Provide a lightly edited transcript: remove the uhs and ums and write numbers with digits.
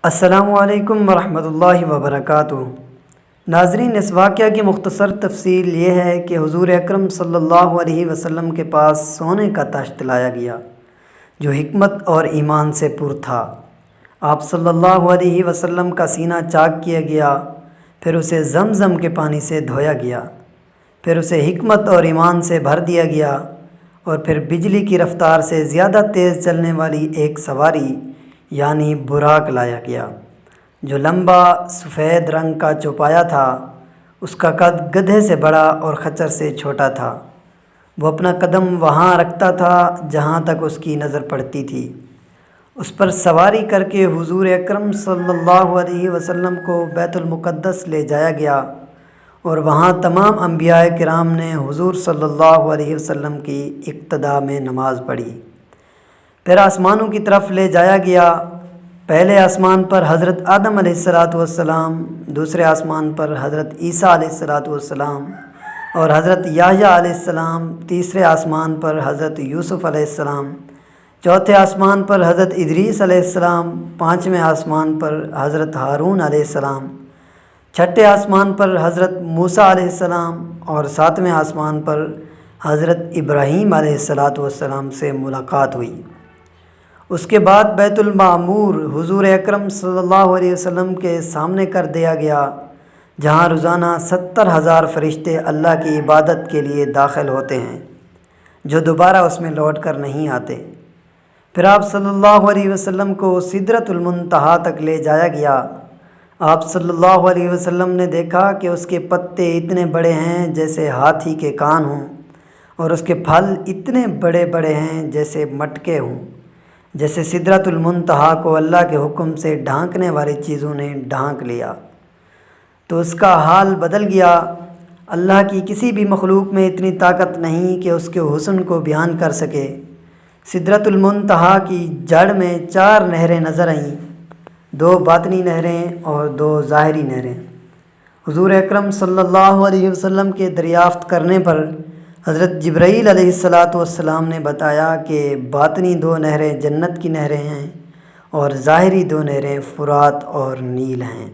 السلام علیکم ورحمۃ اللہ وبرکاتہ۔ ناظرین، اس واقعہ کی مختصر تفصیل یہ ہے کہ حضور اکرم صلی اللہ علیہ وسلم کے پاس سونے کا طشت لایا گیا جو حکمت اور ایمان سے پر تھا۔ آپ صلی اللہ علیہ وسلم کا سینہ چاک کیا گیا، پھر اسے زمزم کے پانی سے دھویا گیا، پھر اسے حکمت اور ایمان سے بھر دیا گیا، اور پھر بجلی کی رفتار سے زیادہ تیز چلنے والی ایک سواری یعنی براق لایا گیا جو لمبا سفید رنگ کا چوپایا تھا۔ اس کا قد گدھے سے بڑا اور خچر سے چھوٹا تھا۔ وہ اپنا قدم وہاں رکھتا تھا جہاں تک اس کی نظر پڑتی تھی۔ اس پر سواری کر کے حضور اکرم صلی اللہ علیہ وسلم کو بیت المقدس لے جایا گیا، اور وہاں تمام انبیاء کرام نے حضور صلی اللہ علیہ وسلم کی اقتداء میں نماز پڑھی۔ پھر آسمانوں کی طرف لے جایا گیا۔ پہلے آسمان پر حضرت آدم علیہ السلام، دوسرے آسمان پر حضرت عیسیٰ علیہ السلام اور حضرت یحییٰ علیہ السلام، تیسرے آسمان پر حضرت یوسف علیہ السلام، چوتھے آسمان پر حضرت ادریس علیہ السلام، پانچویں آسمان پر حضرت ہارون علیہ السلام، چھٹے آسمان پر حضرت موسیٰ علیہ السلام، اور ساتویں آسمان پر حضرت ابراہیم علیہ السلام سے ملاقات ہوئی۔ اس کے بعد بیت المعمور حضور اکرم صلی اللہ علیہ وسلم کے سامنے کر دیا گیا، جہاں روزانہ 70,000 فرشتے اللہ کی عبادت کے لیے داخل ہوتے ہیں، جو دوبارہ اس میں لوٹ کر نہیں آتے۔ پھر آپ صلی اللہ علیہ وسلم کو سدرۃ المنتہا تک لے جایا گیا۔ آپ صلی اللہ علیہ وسلم نے دیکھا کہ اس کے پتے اتنے بڑے ہیں جیسے ہاتھی کے کان ہوں، اور اس کے پھل اتنے بڑے بڑے ہیں جیسے مٹکے ہوں۔ جیسے سدرۃ المنتہا کو اللہ کے حکم سے ڈھانکنے والی چیزوں نے ڈھانک لیا تو اس کا حال بدل گیا۔ اللہ کی کسی بھی مخلوق میں اتنی طاقت نہیں کہ اس کے حسن کو بیان کر سکے۔ سدرۃ المنتہا کی جڑ میں 4 نہریں نظر آئیں، 2 باطنی نہریں اور 2 ظاہری نہریں۔ حضور اکرم صلی اللہ علیہ وسلم کے دریافت کرنے پر حضرت جبرائیل علیہ السلام نے بتایا کہ باطنی 2 نہریں جنت کی نہریں ہیں، اور ظاہری 2 نہریں فرات اور نیل ہیں۔